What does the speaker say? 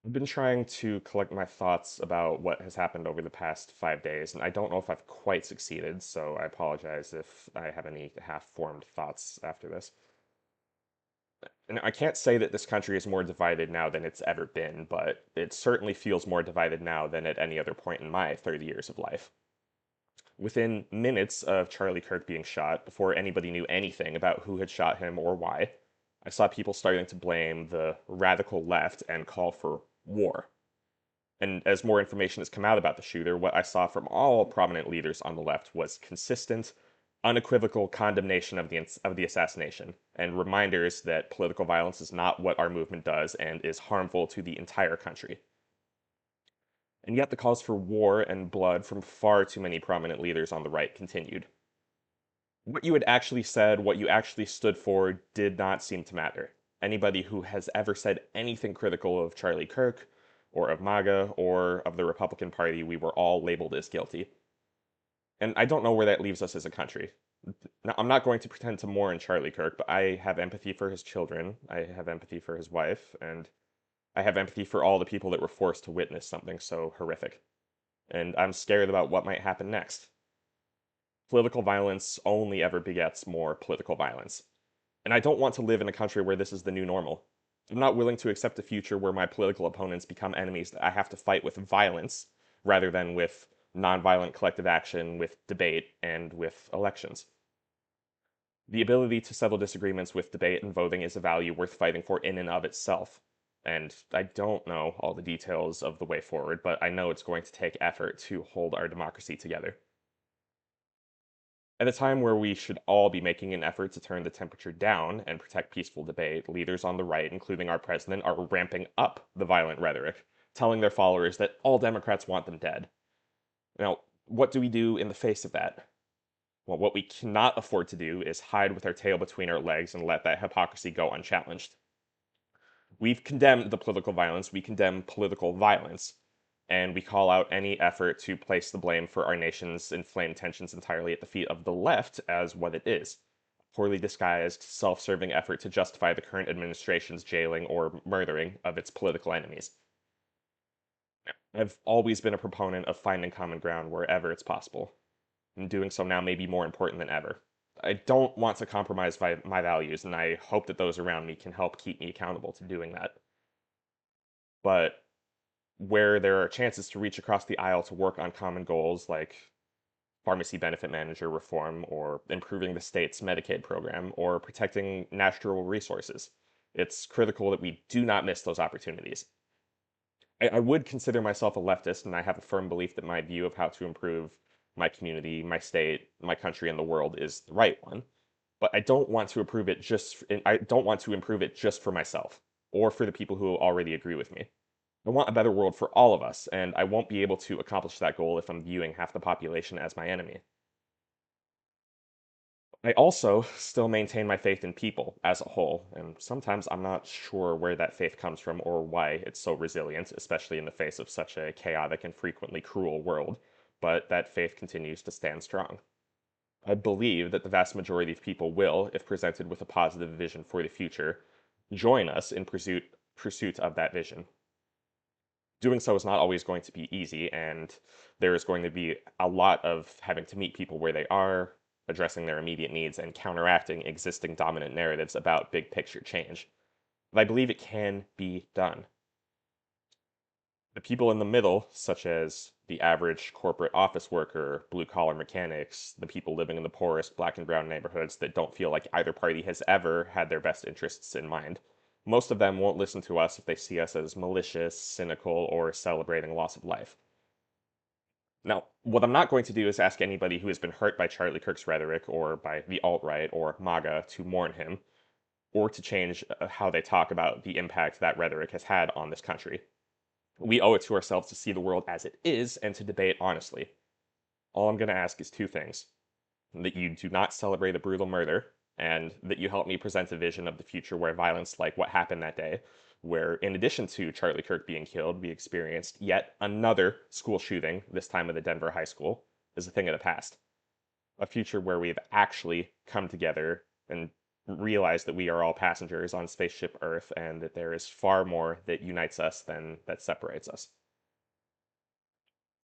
I've been trying to collect my thoughts about what has happened over the past 5 days, and I don't know if I've quite succeeded, so I apologize if I have any half-formed thoughts after this. And I can't say that this country is more divided now than it's ever been, but it certainly feels more divided now than at any other point in my 30 years of life. Within minutes of Charlie Kirk being shot, before anybody knew anything about who had shot him or why, I saw people starting to blame the radical left and call for war. And as more information has come out about the shooter, what I saw from all prominent leaders on the left was consistent, unequivocal condemnation of the assassination, and reminders that political violence is not what our movement does and is harmful to the entire country. And yet the calls for war and blood from far too many prominent leaders on the right continued. What you had actually said, what you actually stood for, did not seem to matter. Anybody who has ever said anything critical of Charlie Kirk, or of MAGA, or of the Republican Party, we were all labeled as guilty. And I don't know where that leaves us as a country. Now, I'm not going to pretend to mourn Charlie Kirk, but I have empathy for his children, I have empathy for his wife, and I have empathy for all the people that were forced to witness something so horrific. And I'm scared about what might happen next. Political violence only ever begets more political violence. And I don't want to live in a country where this is the new normal. I'm not willing to accept a future where my political opponents become enemies that I have to fight with violence rather than with nonviolent collective action, with debate, and with elections. The ability to settle disagreements with debate and voting is a value worth fighting for in and of itself. And I don't know all the details of the way forward, but I know it's going to take effort to hold our democracy together. At a time where we should all be making an effort to turn the temperature down and protect peaceful debate, leaders on the right, including our president, are ramping up the violent rhetoric, telling their followers that all Democrats want them dead. Now, what do we do in the face of that? Well, what we cannot afford to do is hide with our tail between our legs and let that hypocrisy go unchallenged. We've condemned the political violence, we condemn political violence, and we call out any effort to place the blame for our nation's inflamed tensions entirely at the feet of the left as what it is: a poorly disguised, self serving effort to justify the current administration's jailing or murdering of its political enemies. I've always been a proponent of finding common ground wherever it's possible, and doing so now may be more important than ever. I don't want to compromise my values, and I hope that those around me can help keep me accountable to doing that. But where there are chances to reach across the aisle to work on common goals like pharmacy benefit manager reform, or improving the state's Medicaid program, or protecting natural resources, it's critical that we do not miss those opportunities. I would consider myself a leftist, and I have a firm belief that my view of how to improve my community, my state, my country, and the world is the right one. But I don't want to improve it I don't want to improve it just for myself or for the people who already agree with me. I want a better world for all of us, and I won't be able to accomplish that goal if I'm viewing half the population as my enemy. I also still maintain my faith in people as a whole, and sometimes I'm not sure where that faith comes from or why it's so resilient, especially in the face of such a chaotic and frequently cruel world, but that faith continues to stand strong. I believe that the vast majority of people will, if presented with a positive vision for the future, join us in pursuit of that vision. Doing so is not always going to be easy, and there is going to be a lot of having to meet people where they are, addressing their immediate needs, and counteracting existing dominant narratives about big picture change. But I believe it can be done. The people in the middle, such as the average corporate office worker, blue collar mechanics, the people living in the poorest black and brown neighborhoods that don't feel like either party has ever had their best interests in mind, most of them won't listen to us if they see us as malicious, cynical, or celebrating loss of life. Now, what I'm not going to do is ask anybody who has been hurt by Charlie Kirk's rhetoric or by the alt right or MAGA to mourn him or to change how they talk about the impact that rhetoric has had on this country. We owe it to ourselves to see the world as it is and to debate honestly. All I'm going to ask is two things: that you do not celebrate a brutal murder, and that you help me present a vision of the future where violence like what happened that day, where in addition to Charlie Kirk being killed, we experienced yet another school shooting, this time at a Denver high school, is a thing of the past. A future where we've actually come together and realize that we are all passengers on spaceship Earth and that there is far more that unites us than that separates us.